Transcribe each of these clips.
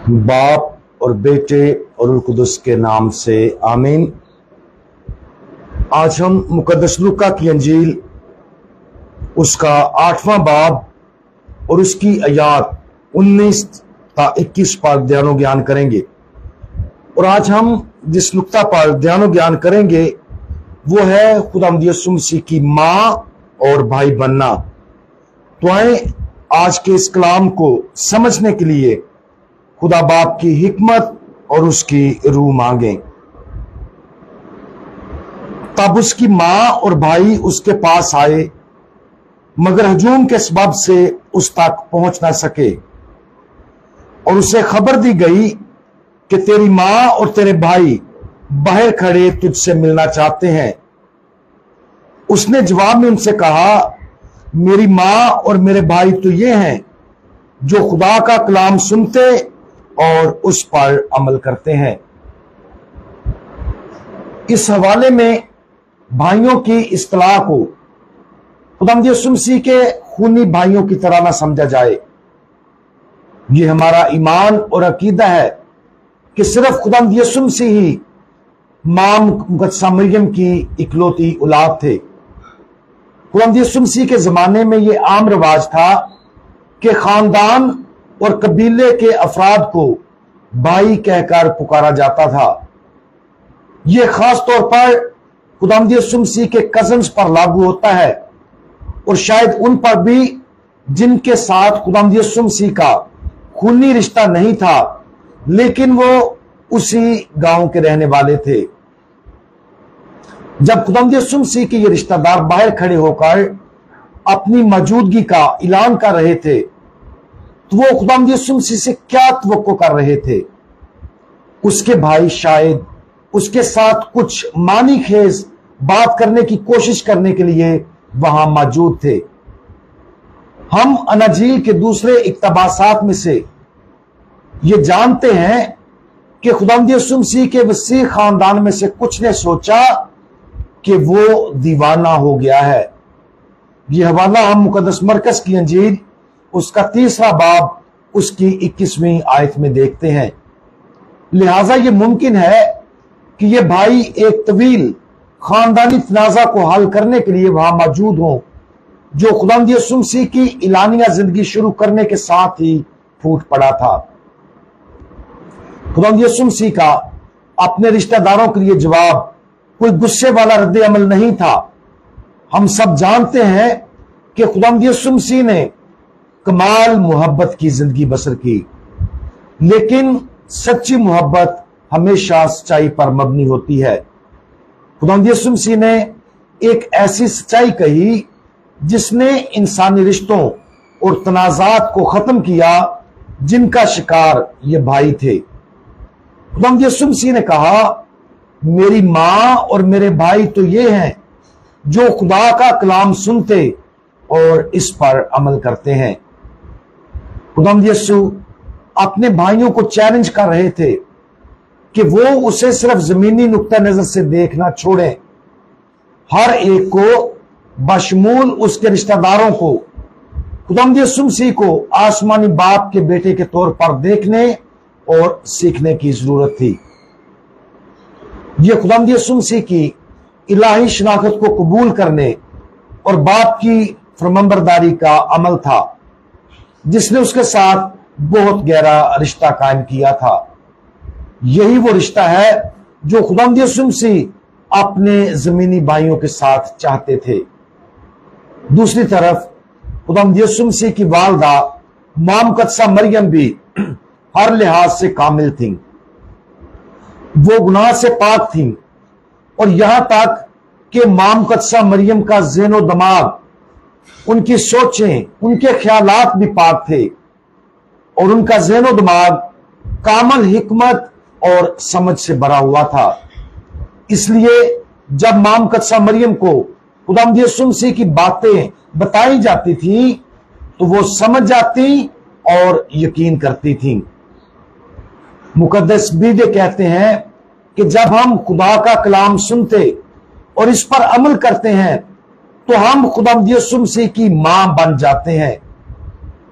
बाप और बेटे और रूह कुदस के नाम से आमीन। आज हम मुकद्दस लूका की अंजील उसका 8वां बाब और उसकी आयात 19 ता 21 पर ध्यानो ज्ञान करेंगे। और आज हम जिस नुक्ता पर ध्यानो ज्ञान करेंगे वो है खुदावंद यीशु मसीह की माँ और भाई बनना। तो आए आज के इस कलाम को समझने के लिए खुदा बाप की हिकमत और उसकी रूह मांगे। तब उसकी माँ और भाई उसके पास आए, मगर हजूम के सबब से उस तक पहुंच ना सके। और उसे खबर दी गई कि तेरी माँ और तेरे भाई बाहर खड़े तुझसे मिलना चाहते हैं। उसने जवाब में उनसे कहा, मेरी माँ और मेरे भाई तो ये हैं जो खुदा का कलाम सुनते और उस पर अमल करते हैं। इस हवाले में भाइयों की इस्तिलाह को खुदावंद यीशु मसीह के खूनी भाइयों की तरह ना समझा जाए। ये हमारा ईमान और अकीदा है कि सिर्फ खुदावंद यीशु मसीह ही मां मुकद्दसा मरियम की इकलौती औलाद थे। खुदावंद यीशु मसीह के जमाने में यह आम रिवाज था कि खानदान और कबीले के अफराद को भाई कहकर पुकारा जाता था। यह खास तौर पर खुदावंद यीशु मसीह के कजन्स पर लागू होता है और शायद उन पर भी जिनके साथ खुदावंद यीशु मसीह का खूनी रिश्ता नहीं था, लेकिन वो उसी गांव के रहने वाले थे। जब खुदावंद यीशु मसीह के ये रिश्तेदार बाहर खड़े होकर अपनी मौजूदगी का ऐलान कर रहे थे, तो वो खुदावंद यीशु मसीह से क्या तवक्को कर रहे थे? उसके भाई शायद उसके साथ कुछ मानी खेज बात करने की कोशिश करने के लिए वहां मौजूद थे। हम अनाजील के दूसरे इक्तबासात में से ये जानते हैं कि खुदावंद यीशु मसीह के वसी खानदान में से कुछ ने सोचा कि वो दीवाना हो गया है। यह हवाला हम मुकद्दस मरकस की अंजील उसका 3रा बाब उसकी 21वीं आयत में देखते हैं। लिहाजा यह मुमकिन है कि ये भाई एक तवील खानदानी तनाजा को हल करने के लिए वहां मौजूद हों, जो खुदावंद यीशु मसीह की इलानिया जिंदगी शुरू करने के साथ ही फूट पड़ा था। खुदावंद यीशु मसीह का अपने रिश्तेदारों के लिए जवाब कोई गुस्से वाला रद्द अमल नहीं था। हम सब जानते हैं कि खुदावंद यीशु मसीह ने कमाल मोहब्बत की जिंदगी बसर की, लेकिन सच्ची मोहब्बत हमेशा सच्चाई पर मबनी होती है। खुदावंद यीशु मसीह ने एक ऐसी सच्चाई कही जिसने इंसानी रिश्तों और तनाजात को खत्म किया जिनका शिकार ये भाई थे। खुदावंद यीशु मसीह ने कहा, मेरी मां और मेरे भाई तो ये हैं जो खुदा का कलाम सुनते और इस पर अमल करते हैं। खुदावंद यीशु अपने भाइयों को चैलेंज कर रहे थे कि वो उसे सिर्फ जमीनी नुक्ता नजर से देखना छोड़ें, हर एक को बशमूल उसके रिश्तेदारों को खुदावंद यीशु मसीह को आसमानी बाप के बेटे के तौर पर देखने और सीखने की जरूरत थी। यह खुदावंद यीशु मसीह की इलाही शनाख्त को कबूल करने और बाप की फरमाबरदारी का अमल था, जिसने उसके साथ बहुत गहरा रिश्ता कायम किया था। यही वो रिश्ता है जो खुदावंद यीशु मसीह अपने जमीनी भाइयों के साथ चाहते थे। दूसरी तरफ खुदावंद यीशु मसीह की वालदा मां मुकद्दसा मरियम भी हर लिहाज से कामिल थी। वो गुनाह से पाक थी और यहां तक कि मां मुकद्दसा मरियम का ज़हन और दिमाग, उनकी सोचें, उनके ख्यालात भी पाक थे और उनका ज़हन और दिमाग कामल हिकमत और समझ से भरा हुआ था। इसलिए जब मां मुकद्दसा मरियम को खुदावंद यीशु मसीह की बातें बताई जाती थी तो वो समझ जाती और यकीन करती थी। मुकद्दस बीदे कहते हैं कि जब हम खुदा का कलाम सुनते और इस पर अमल करते हैं तो हम खुदावंद यीशु मसीह की मां बन जाते हैं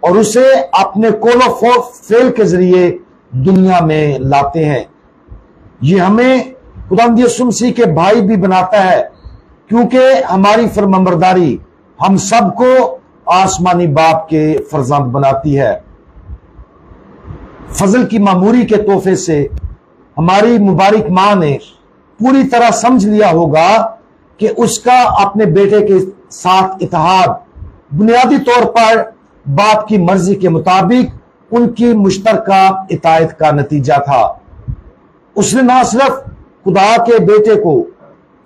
और उसे अपने कोलो फेल के जरिए دنیا میں لاتے ہیں۔ یہ ہمیں خداوند یسوع مسیح کے بھائی بھی بناتا ہے، کیونکہ ہماری فرمانبرداری ہم سب کو آسمانی باپ کے فرزند بناتی ہے۔ فضل کی معموری کے تحفے سے ہماری مبارک ماں نے پوری طرح سمجھ لیا ہوگا کہ اس کا اپنے بیٹے کے ساتھ اتحاد بنیادی طور پر باپ کی مرضی کے مطابق ان کی مشترکہ اطاعت کا نتیجہ تھا۔ اس نے نہ صرف خدا کے بیٹے کو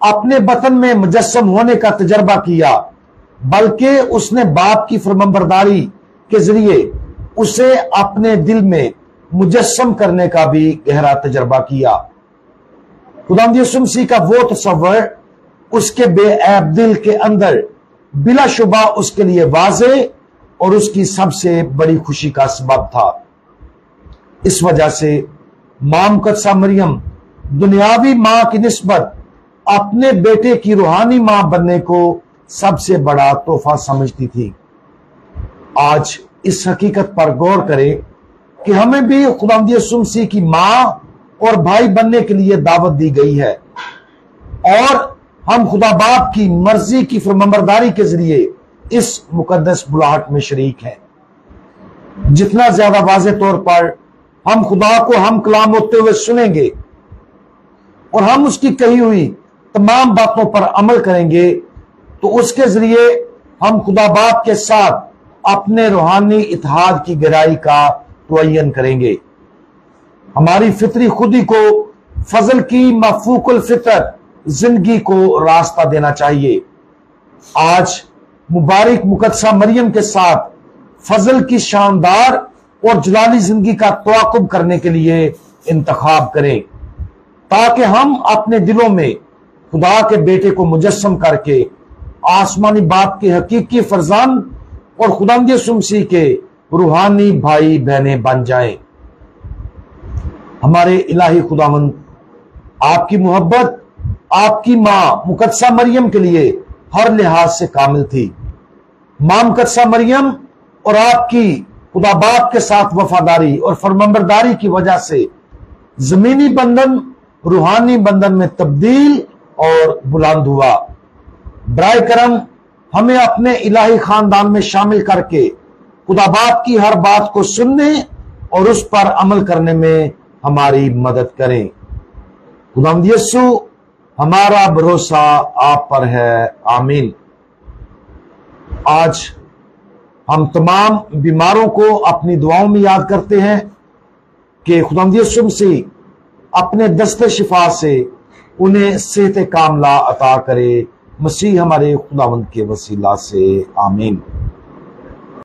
اپنے بطن میں مجسم ہونے کا تجربہ کیا، بلکہ اس نے باپ کی فرمانبرداری کے ذریعے اسے اپنے دل میں مجسم کرنے کا بھی گہرا تجربہ کیا۔ خداوند یسوع مسیح کا وہ تصور اس کے بے عیب دل کے اندر بلا شبہ اس کے لیے واضح اور اس کی سب سے بڑی خوشی کا سبب تھا۔ اس وجہ سے ماں مقدسہ مریم دنیاوی ماں کی نسبت اپنے بیٹے کی روحانی ماں بننے کو سب سے بڑا تحفہ سمجھتی تھی۔ آج اس حقیقت پر غور کریں کہ ہمیں بھی خداوند یسوع مسیح کی ماں اور بھائی بننے کے لیے دعوت دی گئی ہے، اور ہم خدا باپ کی مرضی کی فرمانبرداری کے ذریعے اس مقدس بلاہٹ میں شریک ہیں۔ جتنا زیادہ واضح طور پر ہم خدا کو ہم کلام ہوتے ہوئے سنیں گے اور ہم اس کی کہی ہوئی تمام باتوں پر عمل کریں گے، تو اس کے ذریعے ہم خدا باپ کے ساتھ اپنے روحانی اتحاد کی گہرائی کا تعین کریں گے۔ ہماری فطری خودی کو فضل کی مفوق الفطرت زندگی کو راستہ دینا چاہیے۔ آج مبارک مقدسہ مریم کے ساتھ فضل کی شاندار اور جلالی زندگی کا تعاقب کرنے کے لیے انتخاب کریں، تاکہ ہم اپنے دلوں میں خدا کے بیٹے کو مجسم کر کے آسمانی باپ کے حقیقی فرزند اور خداوند یسوع مسیح کے روحانی بھائی بہنیں بن جائیں۔ ہمارے الہی خداوند آپ کی محبت آپ کی ماں مقدسہ مریم کے لیے ہر لحاظ سے کامل تھی۔ ماں مقدسہ مریم اور آپ کی خدا باپ کے ساتھ وفاداری اور فرمانبرداری کی وجہ سے زمینی بندھن روحانی بندھن میں تبدیل اور بلند ہوا۔ برائے کرم ہمیں اپنے الہی خاندان میں شامل کر کے خدا باپ کی ہر بات کو سننے اور اس پر عمل کرنے میں ہماری مدد کریں۔ خداوند یسوع ہمارا بھروسہ آپ پر ہے، آمین۔ آج ہم تمام بیماروں کو اپنی دعاؤں میں یاد کرتے ہیں کہ خداوند یسوع مسیح اپنے دست شفا سے انہیں صحت کاملہ عطا کرے، مسیح ہمارے خداوند کے وسیلہ سے، آمین۔